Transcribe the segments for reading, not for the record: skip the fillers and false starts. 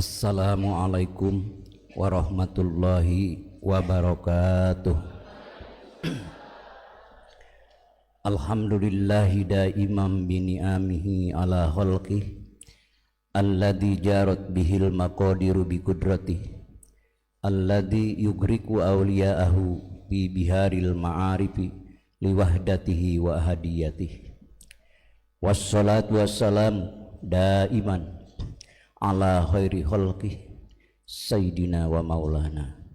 Assalamualaikum warahmatullahi wabarakatuh. Alhamdulillahi daimam bini'amihi ala khalqih alladzi jarat bihil maqadiru biqudratihi alladzi yugriku awliya'ahu bi biharil ma'arifi liwahdatihi wa hadiyatihi. Wassalatu wassalamu daiman ala khairi khalqih sayyidina wa maulana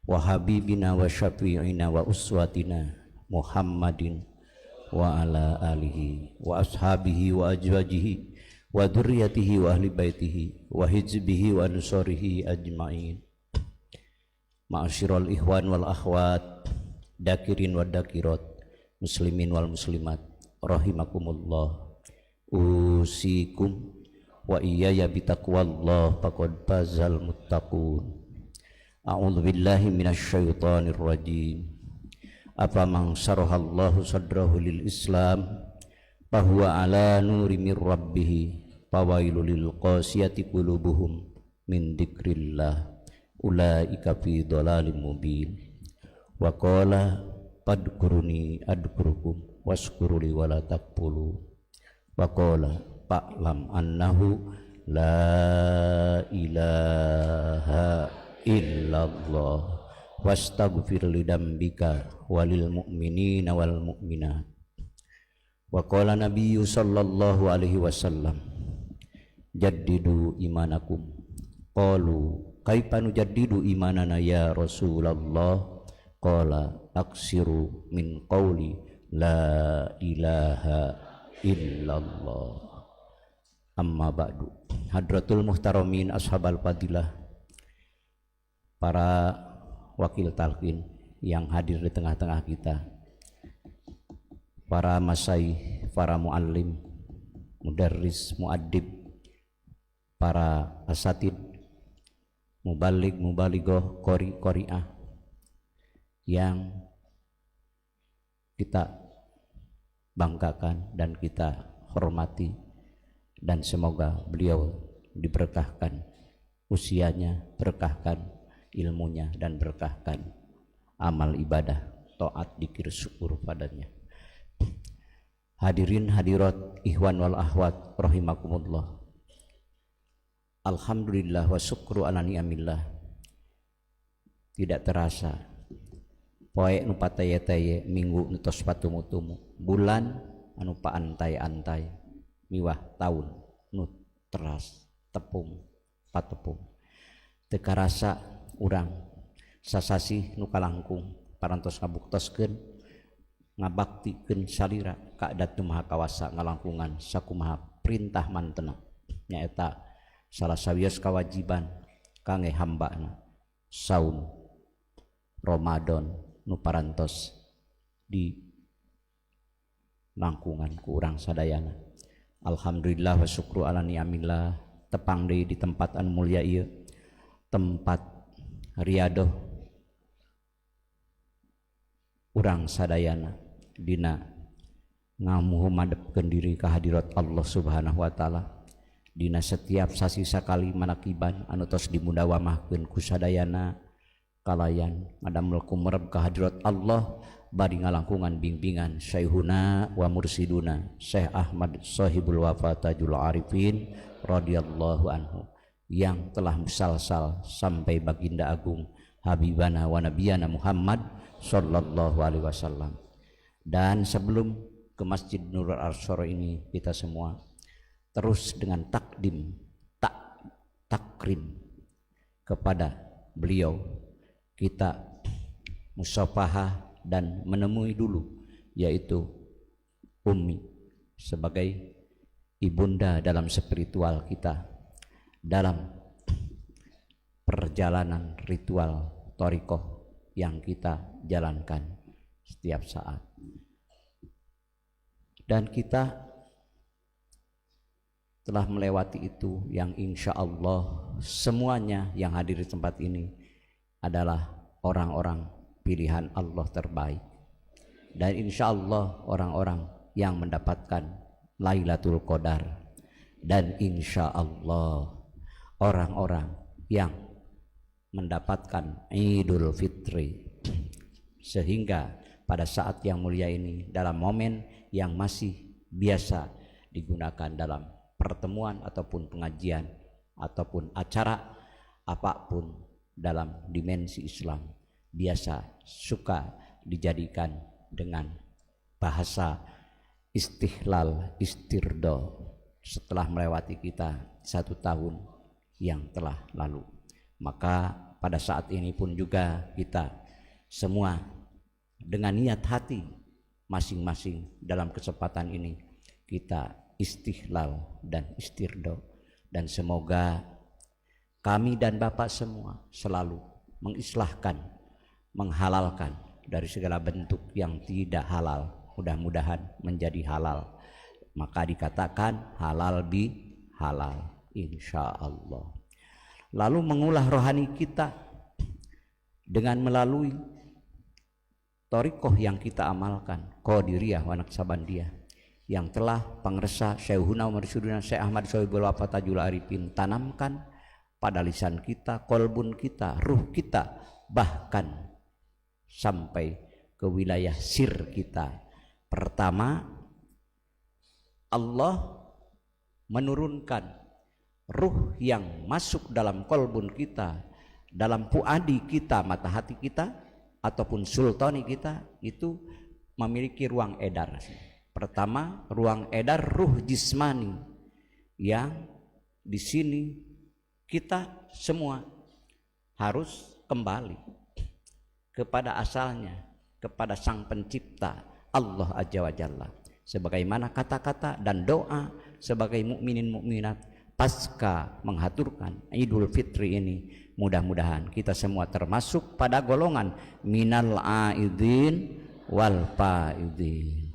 wa habibina wa syafi'ina wa uswatina Muhammadin wa ala alihi wa ashabihi wa ajwajihi wa dzurriyyatihi wa ahli baitihi wa hizbihi wa ansorihi ajma'in. Ma'asyiral ikhwan wal akhwat, dakirin wa dakirat, muslimin wal muslimat, rahimakumullah. Usikum wa iyaya bitaqwallah faqad fazal muttaqun. A'udzu billahi minasyaitonir rajim. Afaman syarahallahu sadrahu lil Islam fahuwa ala nuri mir rabbih fawailul lil qasiyati qulubuhum min dzikrillah ulaika fi dhalalim mubin. Wa qala fadkuruni adkurukum washkuruli wala takfuru. Wa qala fa'lam annahu la ilaha illallah wastaghfir lidambika walil mu'minina wal mu'minat. Wa qala nabiyyu sallallahu alaihi wasallam jaddidu imanakum. Qalu kaifa nujaddidu imanana ya Rasulullah? Qala aksiru min qawli la ilaha illallah. Amma ba'du. Hadratul muhtaramin ashabal fadilah, para wakil talqin yang hadir di tengah-tengah kita, para masai, para muallim, mudarris, muaddib, para asatid, mubalig, mubaligoh, qori'ah yang kita banggakan dan kita hormati, dan semoga beliau diberkahkan usianya, berkahkan ilmunya, dan berkahkan amal ibadah, taat, dzikir, syukur padanya. Hadirin hadirat, ikhwan wal akhwat rahimakumullah. Alhamdulillah wa syukru ala ni'amillah. Tidak terasa poe nu pataye-taye, minggu nu tos patumutumu, bulan anu paantai-antai, miwah tahun nu teras tepung patepung. Teu karasa urang sasasi nu kalangkung parantos ngabuktoskeun ngabaktikeun salira ka Datu Maha Kawasa ngalangkungan sakumaha perintah mantena nyaeta salah sawios kawajiban kangge hambana saum Ramadan nu parantos di langkungan ku urang sadayana. Alhamdulillah wa syukru ala ni'amillah. Tepang deui di tempat anu mulya ieu, tempat riadoh urang sadayana dina ngamuhumadepkeun diri ka hadirat Allah Subhanahu wa taala dina setiap sasi sakali manakiban anu tos dimudawamahkeun ku sadayana kalayan ngadamel kumerep ka hadirat Allah bari ngalangkungan bimbingan Syekhuna wa mursiduna Syekh Ahmad Shahibul Wafatajul Arifin radhiyallahu anhu yang telah musalsal sampai baginda agung Habibana wa Nabiyana Muhammad sallallahu alaihi wasallam. Dan sebelum ke Masjid Nurul Arsyara ini, kita semua terus dengan takrim kepada beliau, kita musafahah dan menemui dulu, yaitu Ummi sebagai ibunda dalam spiritual kita, dalam perjalanan ritual thariqah yang kita jalankan setiap saat. Dan kita telah melewati itu, yang insya Allah semuanya yang hadir di tempat ini adalah orang-orang pilihan Allah terbaik, dan insya Allah orang-orang yang mendapatkan Lailatul Qadar, dan insya Allah orang-orang yang mendapatkan Idul Fitri, sehingga pada saat yang mulia ini, dalam momen yang masih biasa digunakan dalam pertemuan ataupun pengajian ataupun acara apapun dalam dimensi Islam, biasa suka dijadikan dengan bahasa istihlal, istirdo setelah melewati kita 1 tahun yang telah lalu. Maka pada saat ini pun juga kita semua dengan niat hati masing-masing dalam kesempatan ini kita istihlal dan istirdo, dan semoga kami dan Bapak semua selalu mengislahkan, menghalalkan dari segala bentuk yang tidak halal, mudah-mudahan menjadi halal. Maka dikatakan halal bi halal insyaallah. Lalu mengulah rohani kita dengan melalui thariqah yang kita amalkan, Qadiriyah wa Naqsabandiyah, yang telah pengresa Syekhuna Umar Syuduna Syekh Ahmad Sohibul Wafat Tajul Arifin tanamkan pada lisan kita, kolbun kita, ruh kita, bahkan sampai ke wilayah sir kita. Pertama, Allah menurunkan ruh yang masuk dalam kolbun kita, dalam puadi kita, mata hati kita ataupun sultani kita, itu memiliki ruang edar. Pertama, ruang edar ruh jismani, yang di sini kita semua harus kembali kepada asalnya, kepada Sang Pencipta Allah Azza wa Jalla, sebagaimana kata-kata dan doa sebagai mukminin mukminat pasca menghaturkan Idul Fitri ini. Mudah-mudahan kita semua termasuk pada golongan minal aidin wal faidin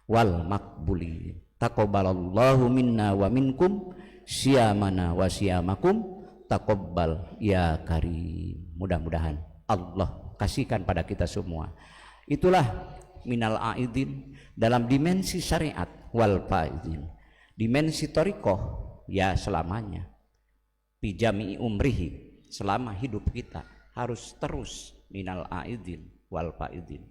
wal makbulin. Taqabbalallahu minna wa minkum syiyamana wa syiyamakum taqabbal ya karim. Mudah-mudahan Allah kasihkan pada kita semua. Itulah minal aidin dalam dimensi syariat, wal faidin dimensi thariqah, ya selamanya, bijami umrihi, selama hidup kita harus terus minal aidin wal faidin,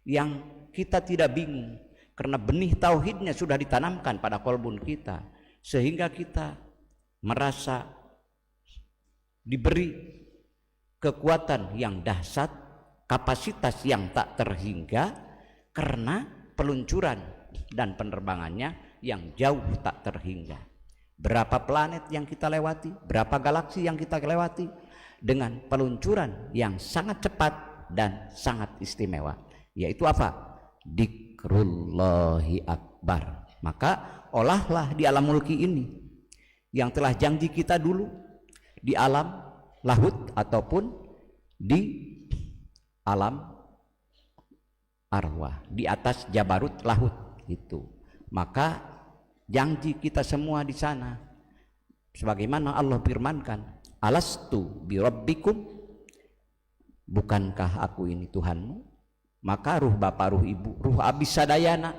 yang kita tidak bingung karena benih tauhidnya sudah ditanamkan pada kolbun kita, sehingga kita merasa diberi kekuatan yang dahsyat, kapasitas yang tak terhingga karena peluncuran dan penerbangannya yang jauh tak terhingga. Berapa planet yang kita lewati, berapa galaksi yang kita lewati dengan peluncuran yang sangat cepat dan sangat istimewa, yaitu apa? Dzikrullahi akbar. Maka olahlah di alam mulki ini yang telah janji kita dulu di alam lahut ataupun di alam arwah, di atas jabarut lahut itu. Maka janji kita semua di sana, sebagaimana Allah firmankan, alastu bi rabbikum, bukankah aku ini Tuhanmu? Maka ruh bapak, ruh ibu, ruh abis sadayana,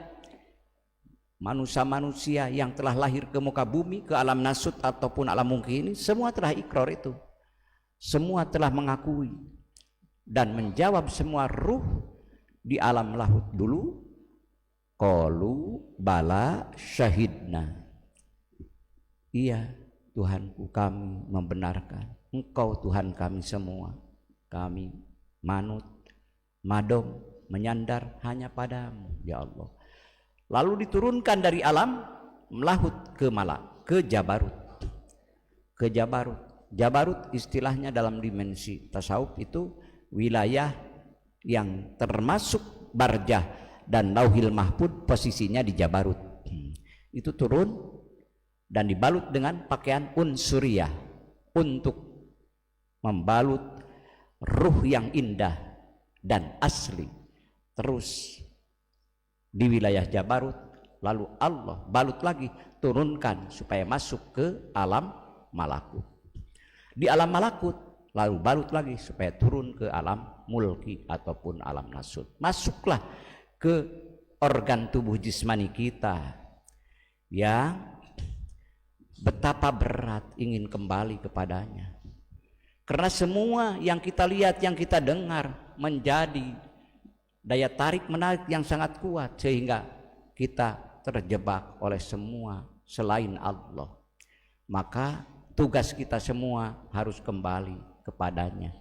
manusia-manusia yang telah lahir ke muka bumi, ke alam nasut ataupun alam mungkin ini, semua telah ikrar itu, semua telah mengakui dan menjawab semua ruh di alam lahut dulu. Qalu bala syahidna, iya Tuhanku, kami membenarkan Engkau Tuhan kami semua, kami manut, madom, menyandar hanya padamu ya Allah. Lalu diturunkan dari alam melahut ke malak, ke jabarut, ke jabarut. Jabarut istilahnya dalam dimensi tasawuf itu wilayah yang termasuk barjah dan lauhil mahfud, posisinya di jabarut. Itu turun dan dibalut dengan pakaian unsuriyah untuk membalut ruh yang indah dan asli. Terus di wilayah jabarut, lalu Allah balut lagi, turunkan supaya masuk ke alam malakut. Di alam malakut lalu balut lagi supaya turun ke alam mulki ataupun alam nasut. Masuklah ke organ tubuh jismani kita yang betapa berat ingin kembali kepadanya. Karena semua yang kita lihat, yang kita dengar menjadi daya tarik menarik yang sangat kuat sehingga kita terjebak oleh semua selain Allah. Maka tugas kita semua harus kembali kepadanya,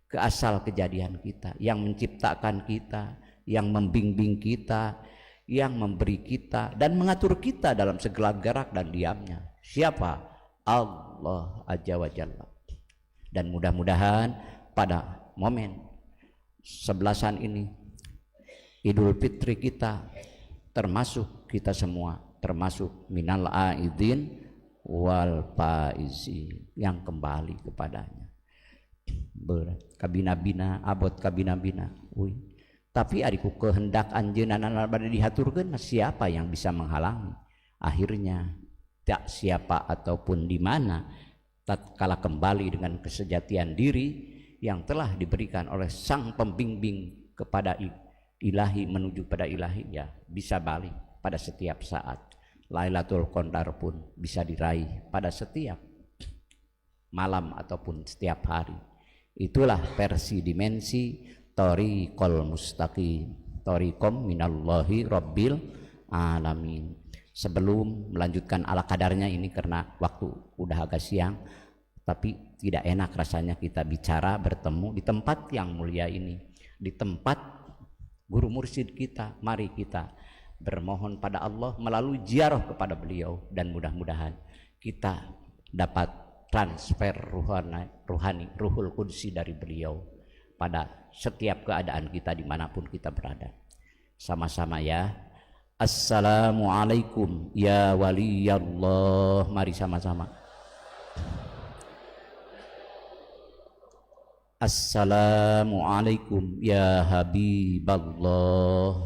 ke asal kejadian kita, yang menciptakan kita, yang membimbing kita, yang memberi kita dan mengatur kita dalam segala gerak dan diamnya. Siapa? Allah Azza wa Jalla. Dan mudah-mudahan pada momen 11-an ini, Idul Fitri kita, termasuk kita semua, termasuk minal aidin wal faizin, yang kembali kepadanya. Kabina-bina, abot kabina-bina. Tapi adiku kehendak anjeunna bade dihaturkeun, siapa yang bisa menghalangi? Akhirnya tak siapa ataupun di mana tatkala kembali dengan kesejatian diri yang telah diberikan oleh sang pembimbing kepada ilahi, menuju pada ilahi, ya bisa balik pada setiap saat. Lailatul Qadar pun bisa diraih pada setiap malam ataupun setiap hari. Itulah versi dimensi Thoriqol Mustaqim, Thoriqom minallahi rabbil alamin. Sebelum melanjutkan ala kadarnya ini, karena waktu udah agak siang, tapi tidak enak rasanya kita bicara bertemu di tempat yang mulia ini, di tempat guru mursyid kita. Mari kita bermohon pada Allah melalui ziarah kepada beliau, dan mudah-mudahan kita dapat transfer ruhani, ruhul qudsi dari beliau pada setiap keadaan kita dimanapun kita berada. Sama-sama ya. Assalamualaikum ya waliyallah. Mari sama-sama. Assalamualaikum ya habiballah.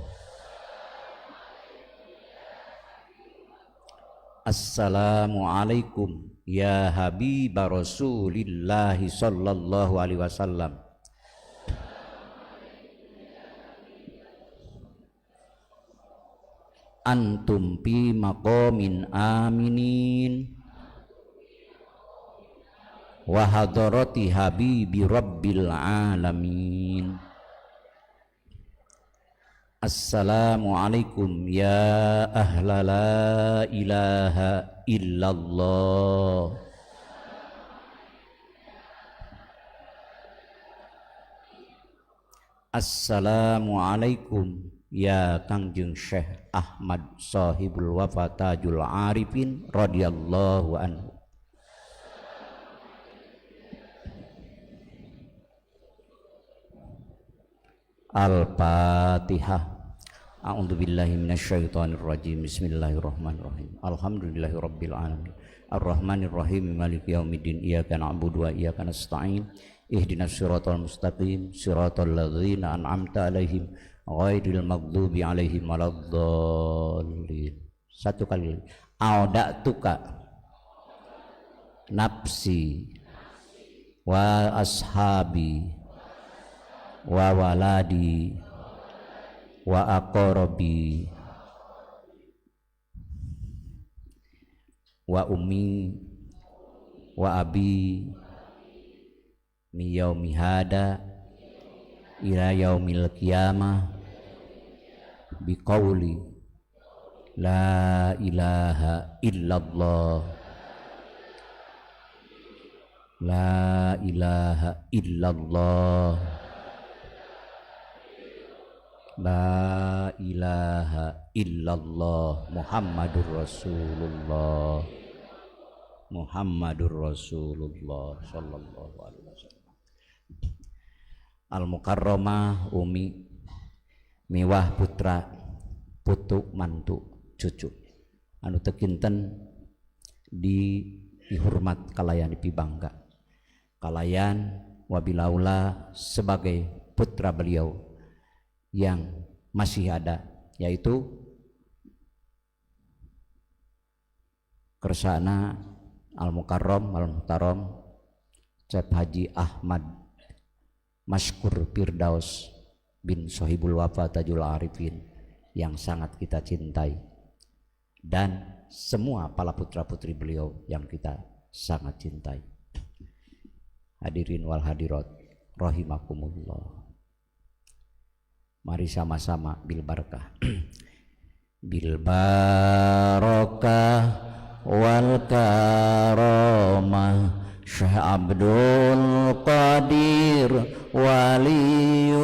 Assalamualaikum ya habib Rasulillah sallallahu alaihi wasallam. Antum fi maqamin aminin wa hadarati habibi rabbil alamin. Assalamualaikum ya ahla la ilaha illallah. Assalamualaikum ya Kangjeng Syekh Ahmad Sahibul Wafa Tajul Arifin radhiyallahu anhu. Al-Fatihah. A'udzubillahi minasyaitonirrajim. Bismillahirrahmanirrahim. Alhamdulillahirabbil alamin. Arrahmanirrahim. Maliki yaumiddin. Iyyaka na'budu wa iyyaka nasta'in. Ihdinas siratal mustaqim. Siratal ladzina an'amta 'alaihim ghairil maghdubi 'alaihim waladdallin. Satu kali. Auda'tuka nafsi wa ashabi wa waladi wa aqrabi wa ummi wa abi mi yaumi hada ila yaumil qiyamah biqauli la ilaha illallah, la ilaha illallah, la ilaha illallah, Muhammadur Rasulullah, Muhammadur Rasulullah sallallahu alaihi wasallam. Al-Mukarramah Umi miwah putra putu mantu cucu anu teu kinten dihormat kalayan dipibangga, kalayan wabilaula sebagai putra beliau yang masih ada, yaitu kersana Al-Mukarram Al-Muhtaram Syekh Haji Ahmad Mashkur Firdaus bin Sohibul Wafa Tajul Arifin yang sangat kita cintai, dan semua para putra-putri beliau yang kita sangat cintai. Hadirin wal hadirat rahimakumullah. Mari sama-sama bil barakah. Bil barakah wal karamah Syekh Abdul Qadir waliullah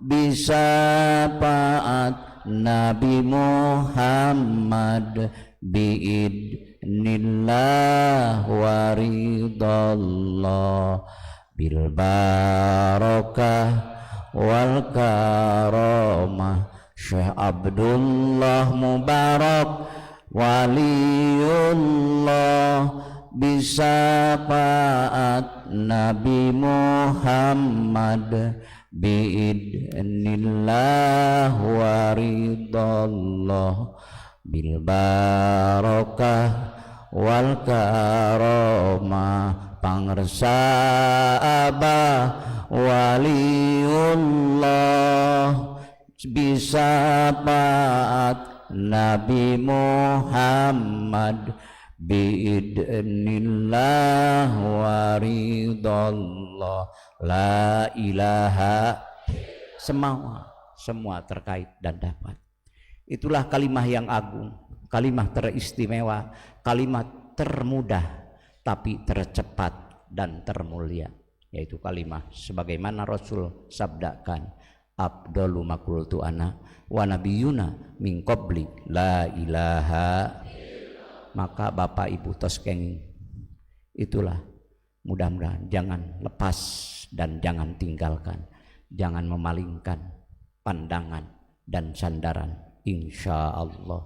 bisyafaat Nabi Muhammad biidnillah waridallah bil barakah wal karamah Syekh Abdullah Mubarak waliullah bisyafaat Nabi Muhammad biidnillah waridallah bil barakah wal karamah pangersa abah waliullah bisyafaat Nabi Muhammad biidnillah waridallah la ilaha semua terkait dan dapat. Itulah kalimah yang agung, kalimah teristimewa, kalimat termudah tapi tercepat dan termulia, yaitu kalimah sebagaimana Rasul sabdakan afdalu ma qultu ana wa nabiyuna min qabli la ilaha. Maka Bapak Ibu toskeng, itulah mudah-mudahan jangan lepas dan jangan tinggalkan, jangan memalingkan pandangan dan sandaran. Insya Allah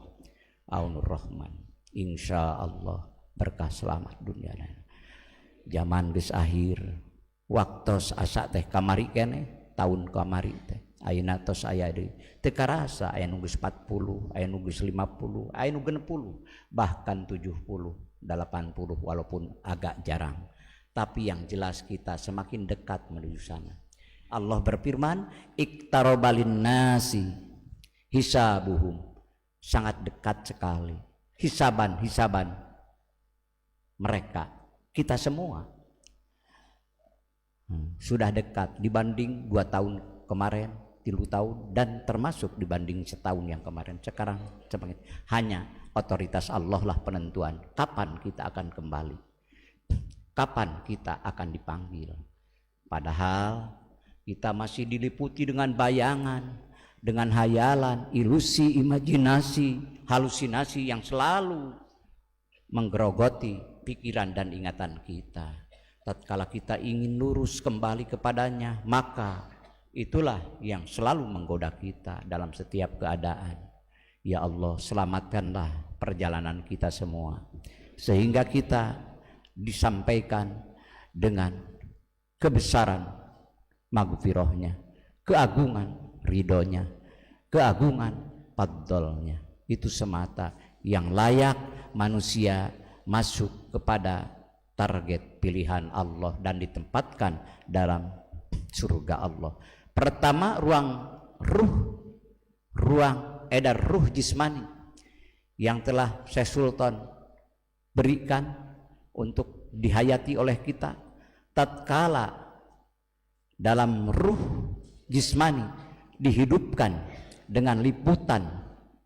Aunur Rahman, insya Allah berkah selamat dunia dan zaman geus akhir, waktos asa teh kamari kene tahun kamari teh ayeuna tos aya deui teu karasa aya nu geus 40, aya nu geus 50, aya nu 60, bahkan 70, 80 walaupun agak jarang. Tapi yang jelas kita semakin dekat menuju sana. Allah berfirman, iqtarobalin nasi hisabuhum, sangat dekat sekali hisaban mereka, kita semua sudah dekat dibanding 2 tahun kemarin, 3 tahun, dan termasuk dibanding setahun yang kemarin. Sekarang hanya otoritas Allah lah penentuan kapan kita akan kembali, kapan kita akan dipanggil. Padahal kita masih diliputi dengan bayangan, dengan hayalan, ilusi, imajinasi, halusinasi yang selalu menggerogoti pikiran dan ingatan kita. Tatkala kita ingin lurus kembali kepadanya, maka itulah yang selalu menggoda kita dalam setiap keadaan. Ya Allah, selamatkanlah perjalanan kita semua, sehingga kita disampaikan dengan kebesaran maghfirahnya, keagungan ridhonya, keagungan fadlnya. Itu semata yang layak manusia masuk kepada target pilihan Allah dan ditempatkan dalam surga Allah. Pertama, ruang edar ruh jismani yang telah Syekh Sultan berikan untuk dihayati oleh kita. Tatkala dalam ruh jismani dihidupkan dengan liputan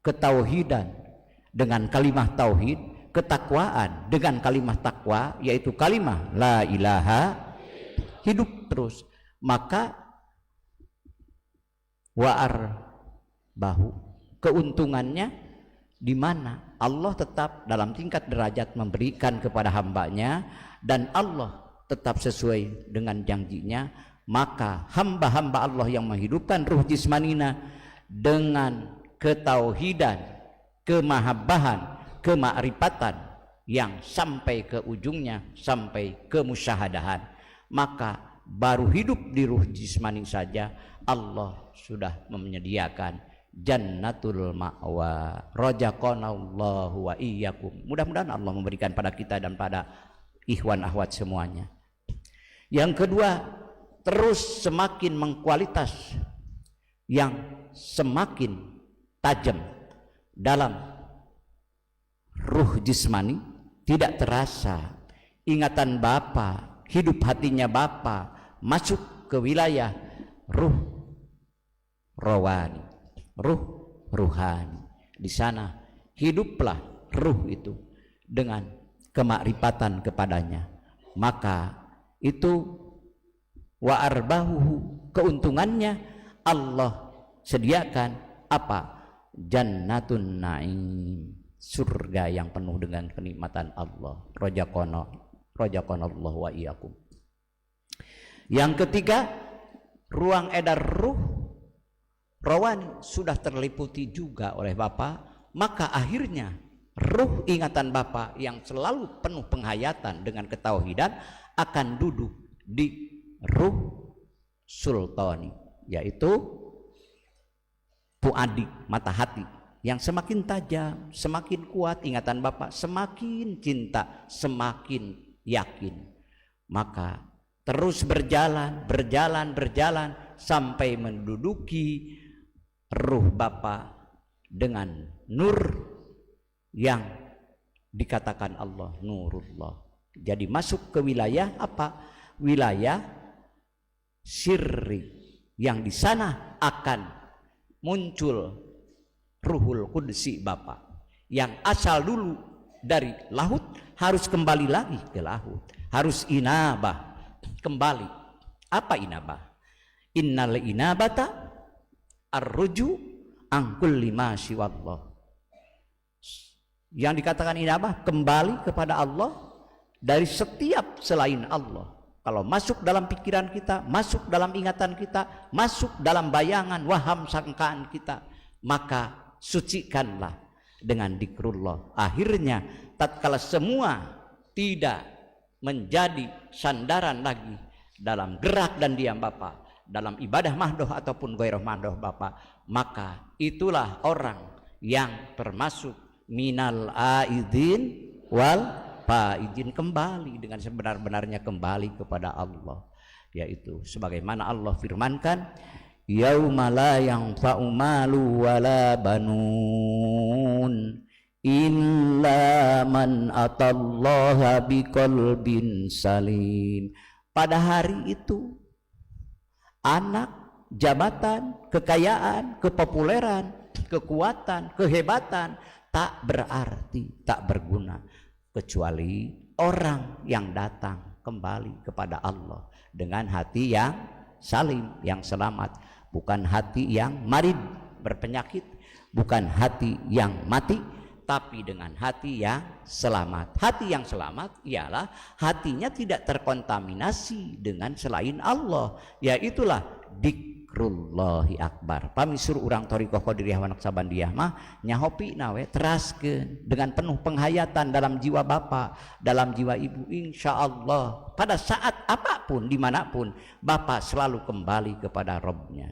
ketauhidan dengan kalimah tauhid, ketakwaan dengan kalimah takwa, yaitu kalimah la ilaha, hidup terus. Maka wa'ar bahu, keuntungannya di mana Allah tetap dalam tingkat derajat memberikan kepada hambanya, dan Allah tetap sesuai dengan janjinya. Maka hamba-hamba Allah yang menghidupkan ruh jismanina dengan ketauhidan, kemahabbahan, kemakrifatan yang sampai ke ujungnya, sampai ke musyahadahan, maka baru hidup di ruh jismani saja Allah sudah menyediakan jannatul ma'wa. Rajaqanallahu wa iyyakum. Mudah-mudahan Allah memberikan pada kita dan pada ikhwan akhwat semuanya. Yang kedua, terus semakin mengkualitas, yang semakin tajam dalam ruh jismani tidak terasa, ingatan Bapa, hidup hatinya Bapa masuk ke wilayah ruh rawani, ruh ruhani. Di sana hiduplah ruh itu dengan kemakrifatan kepadanya, maka itu wa arbahuhu, keuntungannya Allah sediakan apa? Jannatun naim, surga yang penuh dengan kenikmatan Allah. Rojakonallahu wa iyyakum. Yang ketiga, ruang edar ruh rawani sudah terliputi juga oleh Bapa, maka akhirnya ruh ingatan Bapa yang selalu penuh penghayatan dengan ketauhidan akan duduk di ruh sultani, yaitu puadi, mata hati yang semakin tajam, semakin kuat ingatan Bapa, semakin cinta, semakin yakin, maka terus berjalan sampai menduduki ruh Bapa dengan nur yang dikatakan Allah nurullah. Jadi masuk ke wilayah apa? Wilayah sirri, yang di sana akan muncul ruhul qudsi Bapa yang asal dulu dari laut harus kembali lagi ke laut, harus inabah kembali. Apa inabah? Innal inabata arruju angkul lima siwallah. Yang dikatakan inabah kembali kepada Allah dari setiap selain Allah. Kalau masuk dalam pikiran kita, masuk dalam ingatan kita, masuk dalam bayangan waham sangkaan kita, maka sucikanlah dengan zikrullah. Akhirnya tatkala semua tidak menjadi sandaran lagi dalam gerak dan diam Bapa, dalam ibadah mahdoh ataupun gairah mahdoh Bapa, maka itulah orang yang termasuk minal aidin wal faizin, kembali dengan sebenar-benarnya kembali kepada Allah, yaitu sebagaimana Allah firmankan, yauma la yanfa'u malu wala banun illa man atallaha biqalbin salim. Pada hari itu anak, jabatan, kekayaan, kepopuleran, kekuatan, kehebatan tak berarti, tak berguna, kecuali orang yang datang kembali kepada Allah dengan hati yang salim, yang selamat, bukan hati yang marid, berpenyakit, bukan hati yang mati, tapi dengan hati yang selamat. Hati yang selamat ialah hatinya tidak terkontaminasi dengan selain Allah, yaitulah dzikrullahi akbar. Pamisur urang thariqah qadiriyah wa naqsabandiyah mah nyahopi nawe teraskeun dengan penuh penghayatan dalam jiwa Bapa, dalam jiwa Ibu, insya Allah pada saat apapun dimanapun Bapa selalu kembali kepada Robnya,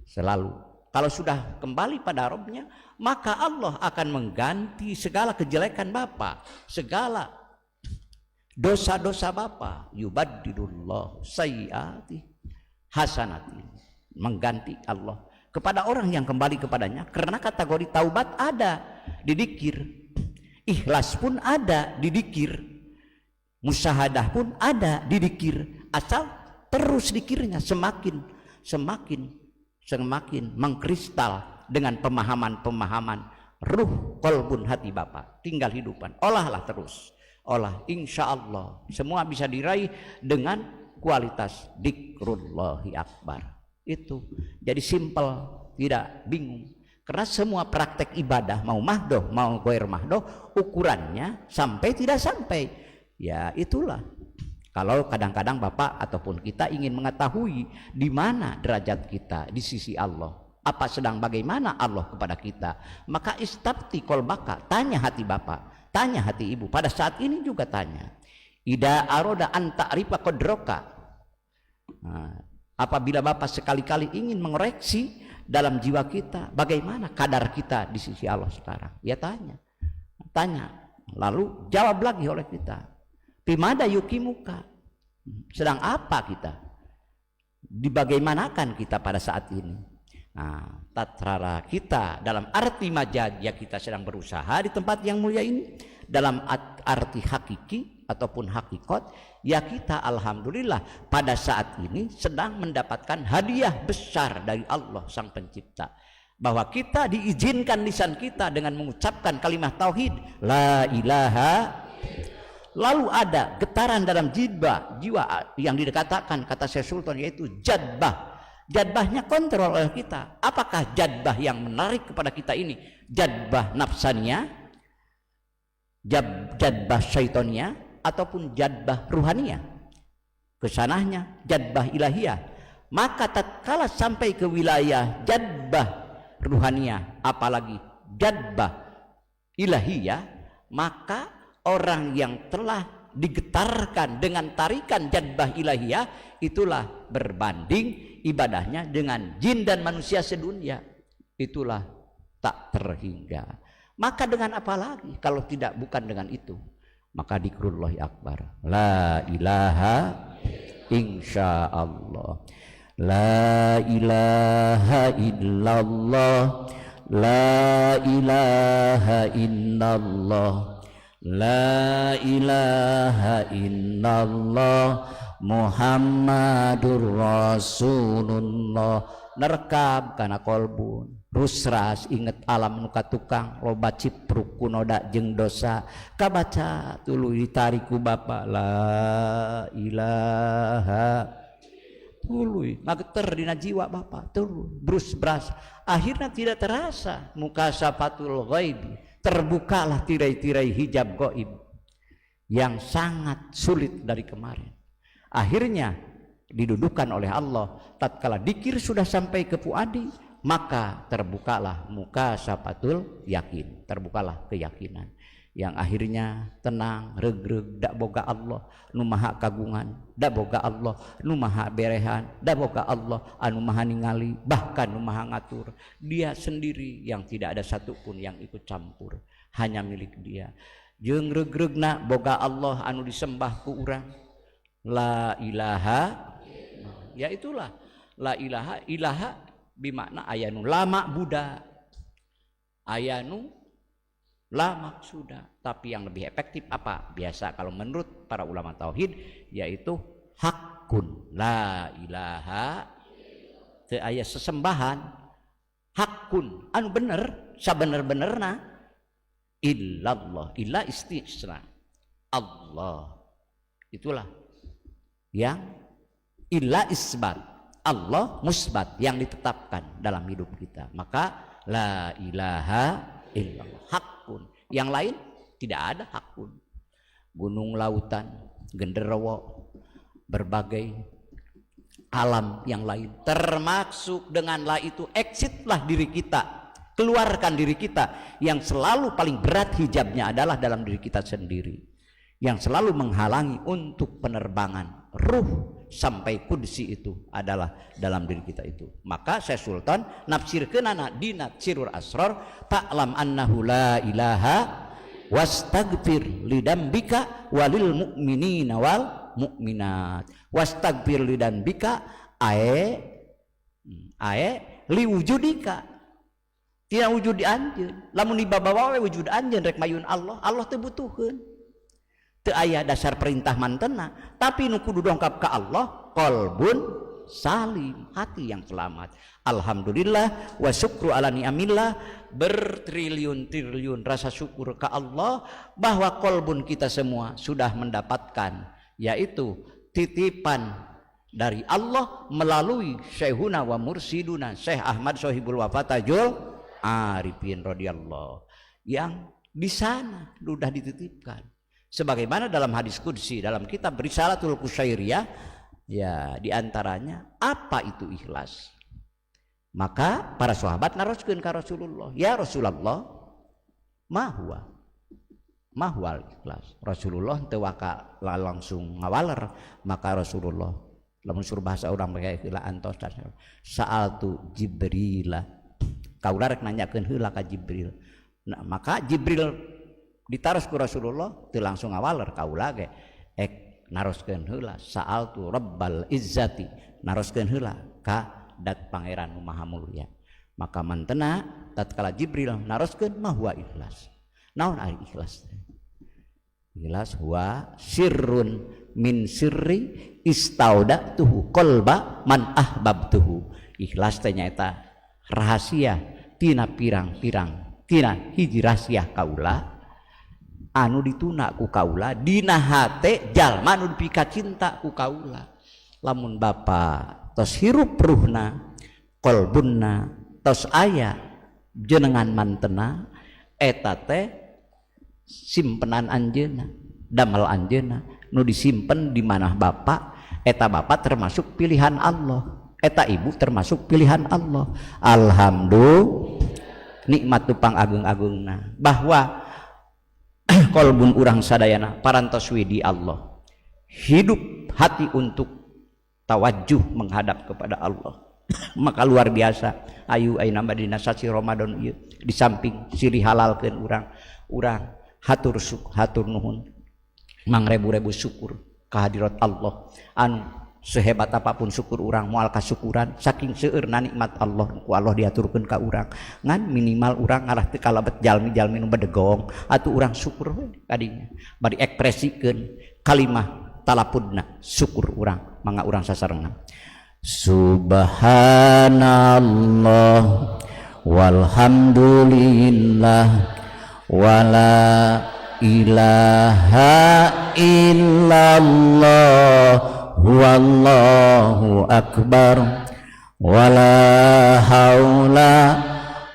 selalu. Kalau sudah kembali pada Robnya, maka Allah akan mengganti segala kejelekan Bapa, segala dosa-dosa Bapa. Yubaddilullah sayyiati hasanati, mengganti Allah kepada orang yang kembali kepadanya, karena kategori taubat ada di dzikir, ikhlas pun ada di dzikir, musyahadah pun ada di dzikir, asal terus dzikirnya semakin mengkristal dengan pemahaman ruh kolbun hati Bapa, tinggal hidupan, olahlah terus, olah, insya Allah semua bisa diraih dengan kualitas dzikrullahi akbar. Itu jadi simpel, tidak bingung, karena semua praktek ibadah mau mahdoh mau ghair mahdoh ukurannya sampai tidak sampai, ya itulah. Kalau kadang-kadang Bapak ataupun kita ingin mengetahui di mana derajat kita di sisi Allah, apa sedang bagaimana Allah kepada kita, maka istafti qalbaka, tanya hati Bapak, tanya hati Ibu, pada saat ini juga tanya. Ida aroda anta rifa kodroka. Apabila Bapak sekali-kali ingin mengoreksi dalam jiwa kita, bagaimana kadar kita di sisi Allah sekarang, ya tanya, lalu jawab lagi oleh kita. Bimada yukimuka, sedang apa kita, dibagaimanakan kita pada saat ini. Nah, tatkala kita dalam arti majaz ya kita sedang berusaha di tempat yang mulia ini, dalam arti hakiki ataupun hakikat ya kita alhamdulillah pada saat ini sedang mendapatkan hadiah besar dari Allah Sang Pencipta, bahwa kita diizinkan lisan kita dengan mengucapkan kalimat tauhid la ilaha, lalu ada getaran dalam jiwa yang dikatakan kata Syekh Sultan yaitu jadbah. Jadbahnya kontrol oleh kita. Apakah jadbah yang menarik kepada kita ini jadbah nafsania, jadbah syaitonnya, ataupun jadbah ruhania, kesanahnya jadbah ilahiyah? Maka tatkala sampai ke wilayah jadbah ruhania apalagi jadbah ilahiyah, maka orang yang telah digetarkan dengan tarikan jadbah ilahiyah itulah berbanding ibadahnya dengan jin dan manusia sedunia, itulah tak terhingga. Maka dengan apa lagi kalau tidak bukan dengan itu? Maka dzikrullahi akbar, la ilaha insyaallah, la ilaha illallah, la ilaha illallah, la ilaha illallah Muhammadur Rasulullah. Nerekam kana kolbun rusras inget alam nuka tukang loba cipruk kunoda jeung dosa kabaca tuluy ditariku bapa la ilaha, tuluy ngageter dina jiwa bapa tuluy brus bras, akhirnya tidak terasa mukasafatul ghaibi, terbukalah tirai-tirai hijab gaib yang sangat sulit dari kemarin. Akhirnya didudukan oleh Allah tatkala dikir sudah sampai ke fuadi, maka terbukalah mukasafatul yakin, terbukalah keyakinan yang akhirnya tenang regreg, dak boga Allah nu maha kagungan, dak boga Allah nu maha berehan, dak boga Allah anu maha ningali, bahkan nu maha ngatur. Dia sendiri yang tidak ada satupun yang ikut campur, hanya milik Dia. Jeung regregna boga Allah anu disembah ku urang, la ilaha, ya itulah la ilaha, ilaha bimakna ayanu lama Buddha, ayanu lama sudah. Tapi yang lebih efektif apa? Biasa kalau menurut para ulama tauhid yaitu hakun, la ilaha teu aya sesembahan, hakun anu bener sabener-benerna illallah, illa istisna Allah, itulah yang illa isbat, Allah musbat yang ditetapkan dalam hidup kita. Maka la ilaha illallah hakun, yang lain tidak ada hakun. Gunung lautan genderuwo berbagai alam yang lain termasuk dengan la itu, exitlah diri kita, keluarkan diri kita. Yang selalu paling berat hijabnya adalah dalam diri kita sendiri, yang selalu menghalangi untuk penerbangan ruh sampai kudsi itu adalah dalam diri kita itu. Maka Syekh Sultan nafsirkeunana dina Sirrul Asrar, ta'lam annahu la ilaha wastaghfir lidambika walil mu'minina wal mu'minat. Wastaghfir lidambika ae liwujudika, tina wujud di anjeun. Lamun dibabawa we wujud anjeun rek mayun Allah, Allah teu butuhkeun. Teu aya dasar perintah mantena, tapi nu kudu dongkap ka Allah qalbun salim, hati yang selamat. Alhamdulillah wa syukru ala ni'amillah, bertriliun-triliun rasa syukur ke Allah bahwa qalbun kita semua sudah mendapatkan yaitu titipan dari Allah melalui Syekhuna wa Mursiduna Syekh Ahmad Sohibul Wafatajul Arifin radhiyallahu, yang di sana sudah dititipkan. Sebagaimana dalam hadis qudsi dalam kitab Risalatul Qusyairiyah, ya diantaranya apa itu ikhlas. Maka para sahabat naroskeun ka Rasulullah, ya Rasulullah, mahwal ikhlas. Rasulullah teu waka langsung ngawaler, maka Rasulullah lamun suruh bahasa urang bae heula antos sa'altu Jibril, kaula rek nanyakeun heula ka Jibril. Nah, maka Jibril ditaros ku Rasulullah teu langsung ngawaler, kaula ge naroskeun heula sa'altu Rabbal Izzati, naroskeun heula ka dat pangeran nu maha mulia. Maka mantena tatkala Jibril naroskeun mah huwa ikhlas. Naon ari ikhlas? Ikhlas huwa sirrun min sirri istaudatuhu qalba man ahbabtuhu. Ikhlas teh nyaeta rahasia tina pirang-pirang tina hiji rahasia kaula anu dituna ku kaula dina hate jalma anu dipika cinta ku kaula. Lamun bapa tos hirup ruhna qalbunna tos aya jenengan mantena eta teh simpenan anjeunna damel anjeunna nu disimpen di mana bapa eta bapa termasuk pilihan Allah, eta ibu termasuk pilihan Allah. Alhamdulillah nikmat tupang agung-agungna bahwa kolbun urang sadayana parantos widi Allah, hidup hati untuk tawajuh menghadap kepada Allah. Maka luar biasa ayu ayeuna dina sasi Ramadan ieu di samping siri halalkeun urang hatur nuhun mangrebu-rebu syukur kehadirat Allah anu sehebat apapun syukur urang moal kasyukuran saking seueurna nikmat Allah ku Allah diaturkeun ka urang ngan minimal urang ngarah teu kalebet jalmi-jalmi nu bedegong atuh urang syukur we kadinya bari ekspresikeun kalimah talapudna syukur urang mangga urang sasarengan. Subhanallah walhamdulillah wala ilaha illallah wallahu akbar wala haula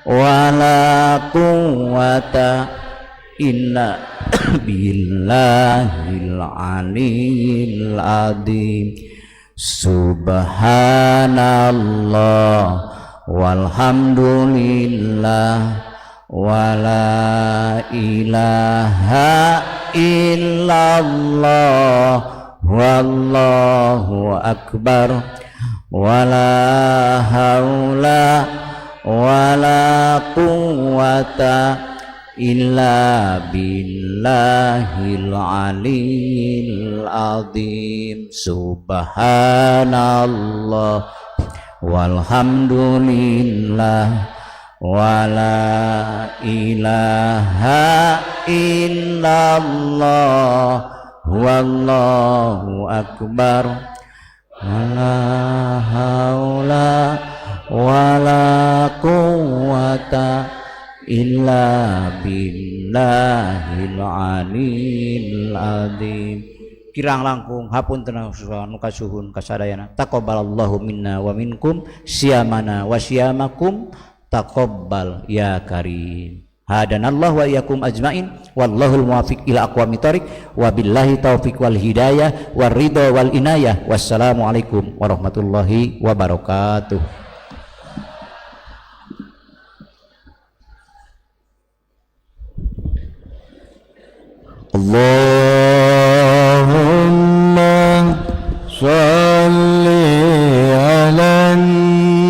wala quwwata illa billahil aliyil azim. Subhanallah walhamdulillah wala ilaha illallah wallahu akbar wala haula wala quwwata illa billahil aliyil azim. Subhanallah walhamdulillah wala ilaha illallah wallahu akbar wala haula wala quwwata illa billahil aliyil azim. Kirang langkung hapunten nu kasuhun kasadayana taqabbalallahu minna wa minkum siyamana wa siyamakum taqabbal ya karim. Hadanallahu wa iyyakum ajmain wallahul muwaffiq ila aqwamit thoriq wa billahi taufiq wal hidayah war ridha wal inayah. Wassalamu alaikum warahmatullahi wabarakatuh. Allahumma shalli ala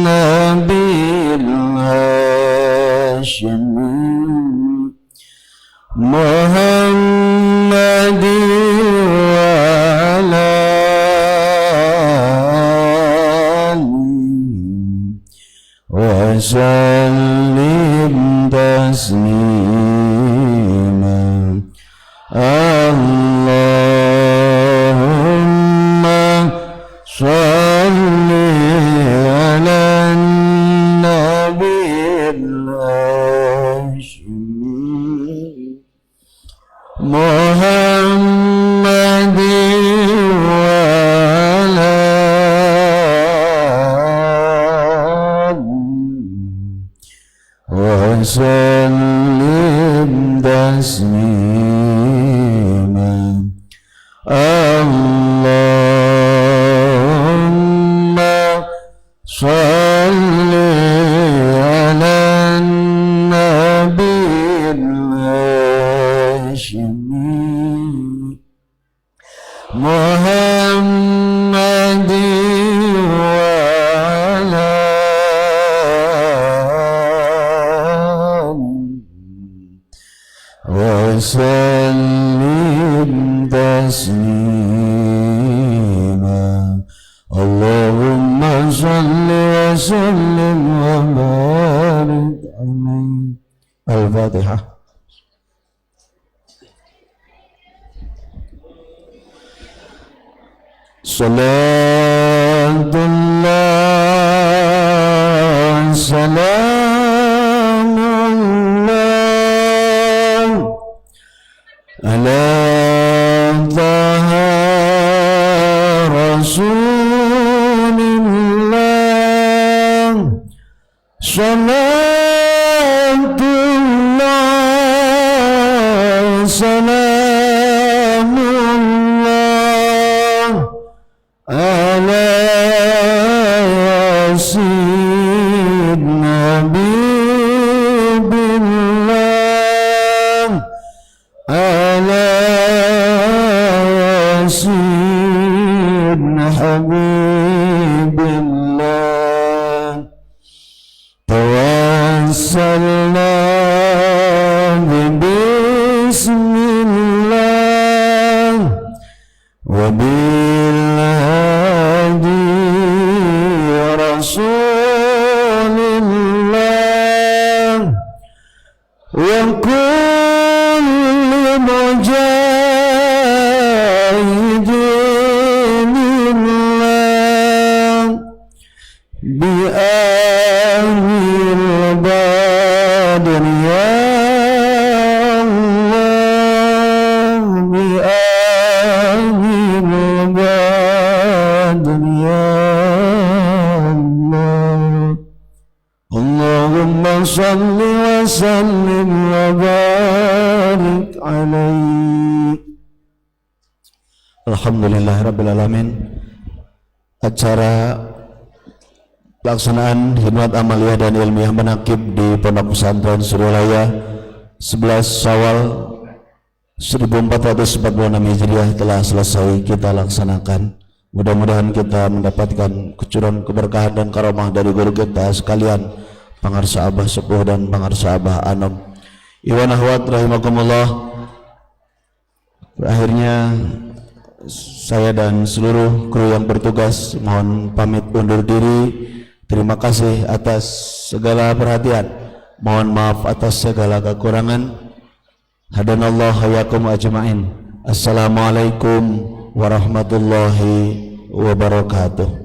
nabiyil hashim Muhammadi wa ala alihi wa sallim taslima. Allahumma shalli ala nabiyil hashim Muhammadin wa ala alihi wa sallim taslima. Allahumma shalli ala nabiyil hashim Muhammadin wa ala alihi wa sallim taslima. Allahumma salli wa sallim wa barik عليه. الفاتحة. صلاة الله سلام الله على طه رسول الله. صلاة الله سلام الله على سيدنا حبيب الله على سيدنا حبيب الله. توسلنا بسم الله وبالهادي رسول الله وكل مجاهد لله بأهل البدر يا الله بأهل البدر يا الله. اللهم صل وسلم وبارك عليه. Alhamdulillahirrabbilalamin. Acara pelaksanaan khidmat amaliyah dan ilmiah menakib di Pondok Pesantren Suralaya 11 Syawal 1446 Hijriah telah selesai kita laksanakan. Mudah-mudahan kita mendapatkan kecurangan keberkahan dan karomah dari guru kita sekalian, pangarsa abah sepuh dan pangarsa abah anom. Iwan ahwat rahimakumullah. Akhirnya saya dan seluruh kru yang bertugas mohon pamit undur diri. Terima kasih atas segala perhatian. Mohon maaf atas segala kekurangan. Hadanallah hayakum ajma'in. Assalamualaikum warahmatullahi wabarakatuh.